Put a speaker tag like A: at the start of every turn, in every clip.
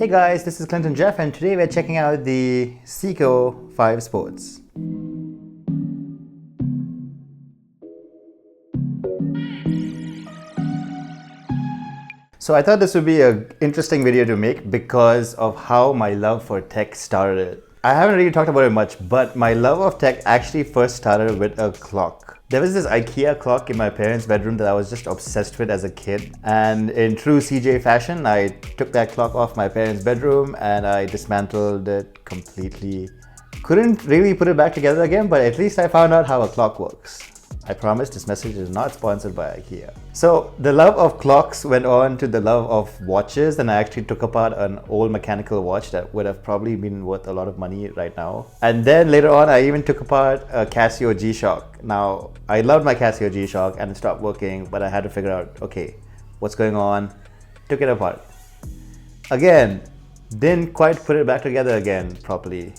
A: Hey guys, this is Clinton Jeff and today we're checking out the Seiko 5 Sports. So I thought this would be an interesting video to make because of how my love for tech started. I haven't really talked about it much, but my love of tech actually first started with a clock. There was this IKEA clock in my parents' bedroom that I was just obsessed with as a kid. And in true CJ fashion, I took that clock off my parents' bedroom and I dismantled it completely. Couldn't really put it back together again, but at least I found out how a clock works. I promise this message is not sponsored by IKEA. So the love of clocks went on to the love of watches, and I actually took apart an old mechanical watch that would have probably been worth a lot of money right now. And then later on, I even took apart a Casio G-Shock. Now, I loved my Casio G-Shock and it stopped working, but I had to figure out, okay, what's going on? Took it apart. Again, didn't quite put it back together again properly.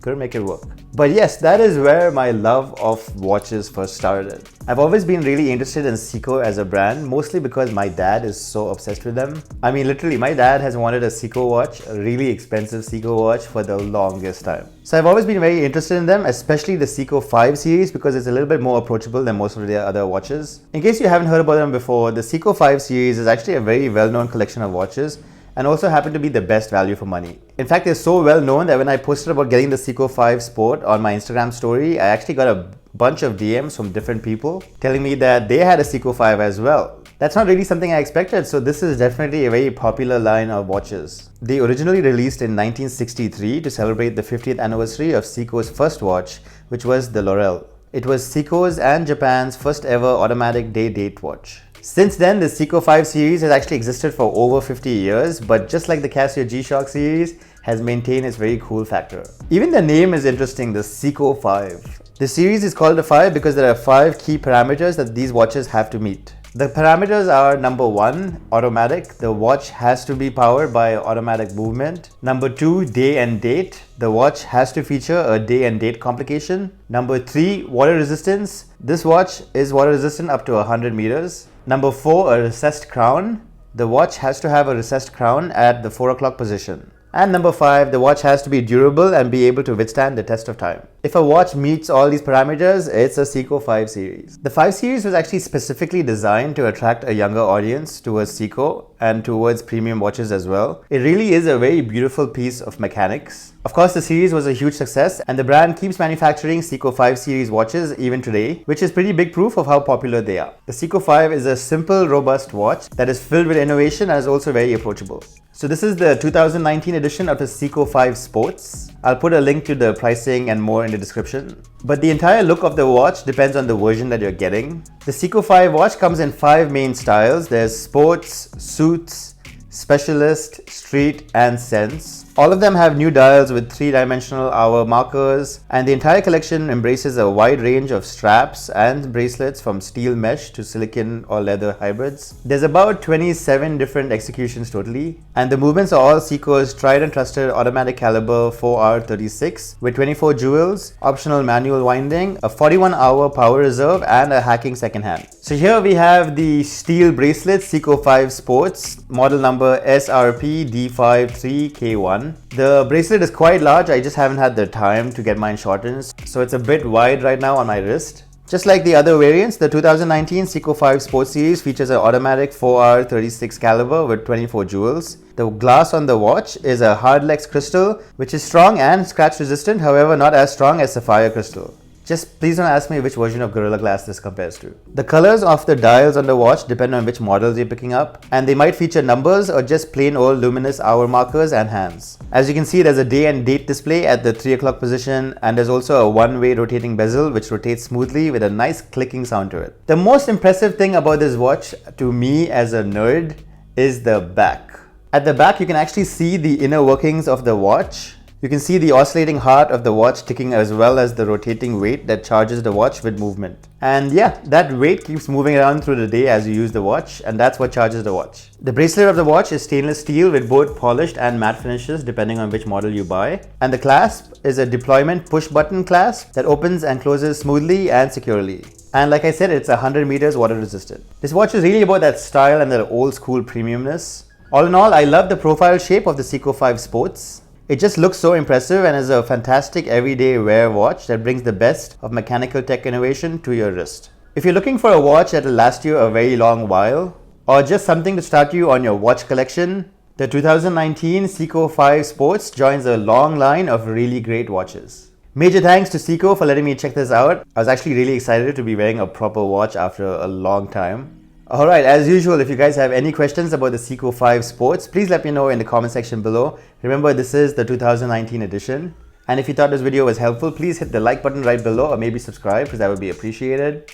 A: Couldn't make it work. But yes, that is where my love of watches first started. I've always been really interested in Seiko as a brand, mostly because my dad is so obsessed with them. I mean, literally, my dad has wanted a Seiko watch, a really expensive Seiko watch, for the longest time. So I've always been very interested in them, especially the Seiko 5 series, because it's a little bit more approachable than most of their other watches. In case you haven't heard about them before, the Seiko 5 series is actually a very well-known collection of watches and also happen to be the best value for money. In fact, they're so well known that when I posted about getting the Seiko 5 Sport on my Instagram story, I actually got a bunch of DMs from different people telling me that they had a Seiko 5 as well. That's not really something I expected, so this is definitely a very popular line of watches. They originally released in 1963 to celebrate the 50th anniversary of Seiko's first watch, which was the Laurel. It was Seiko's and Japan's first ever automatic day-date watch. Since then, the Seiko 5 series has actually existed for over 50 years, but just like the Casio G-Shock series, has maintained its very cool factor. Even the name is interesting, the Seiko 5. The series is called the 5 because there are 5 key parameters that these watches have to meet. The parameters are: number 1, automatic. The watch has to be powered by automatic movement. Number 2, day and date. The watch has to feature a day and date complication. Number 3, water resistance. This watch is water resistant up to 100 meters. Number 4, a recessed crown. The watch has to have a recessed crown at the 4 o'clock position. And number 5, the watch has to be durable and be able to withstand the test of time. If a watch meets all these parameters, it's a Seiko 5 series. The 5 series was actually specifically designed to attract a younger audience towards Seiko and towards premium watches as well. It really is a very beautiful piece of mechanics. Of course, the series was a huge success and the brand keeps manufacturing Seiko 5 series watches even today, which is pretty big proof of how popular they are. The Seiko 5 is a simple, robust watch that is filled with innovation and is also very approachable. So this is the 2019 edition of the Seiko 5 Sports. I'll put a link to the pricing and more in the description. But the entire look of the watch depends on the version that you're getting. The Seiko 5 watch comes in 5 main styles. There's Sports, Suits, Specialist, Street and Sense. All of them have new dials with 3-dimensional hour markers, and the entire collection embraces a wide range of straps and bracelets from steel mesh to silicon or leather hybrids. There's about 27 different executions totally, and the movements are all Seiko's tried and trusted automatic caliber 4R36 with 24 jewels, optional manual winding, a 41-hour power reserve and a hacking second hand. So here we have the steel bracelet Seiko 5 Sports, model number SRPD53K. The bracelet is quite large, I just haven't had the time to get mine shortened, so it's a bit wide right now on my wrist. Just like the other variants, the 2019 Seiko 5 Sports series features an automatic 4R36 caliber with 24 jewels. The glass on the watch is a hardlex crystal, which is strong and scratch resistant, however not as strong as sapphire crystal. Just please don't ask me which version of Gorilla Glass this compares to. The colors of the dials on the watch depend on which models you're picking up, and they might feature numbers or just plain old luminous hour markers and hands. As you can see, there's a day and date display at the 3 o'clock position, and there's also a one-way rotating bezel which rotates smoothly with a nice clicking sound to it. The most impressive thing about this watch to me as a nerd is the back. At the back you can actually see the inner workings of the watch. You can see the oscillating heart of the watch ticking as well as the rotating weight that charges the watch with movement. And yeah, that weight keeps moving around through the day as you use the watch, and that's what charges the watch. The bracelet of the watch is stainless steel with both polished and matte finishes depending on which model you buy. And the clasp is a deployment push button clasp that opens and closes smoothly and securely. And like I said, it's 100 meters water resistant. This watch is really about that style and that old school premiumness. All in all, I love the profile shape of the Seiko 5 Sports. It just looks so impressive and is a fantastic everyday wear watch that brings the best of mechanical tech innovation to your wrist. If you're looking for a watch that will last you a very long while, or just something to start you on your watch collection, the 2019 Seiko 5 Sports joins a long line of really great watches. Major thanks to Seiko for letting me check this out. I was actually really excited to be wearing a proper watch after a long time. Alright, as usual, if you guys have any questions about the Seiko 5 Sports, please let me know in the comment section below. Remember, this is the 2019 edition. And if you thought this video was helpful, please hit the like button right below or maybe subscribe because that would be appreciated.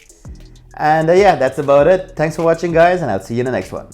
A: And yeah, that's about it. Thanks for watching, guys, and I'll see you in the next one.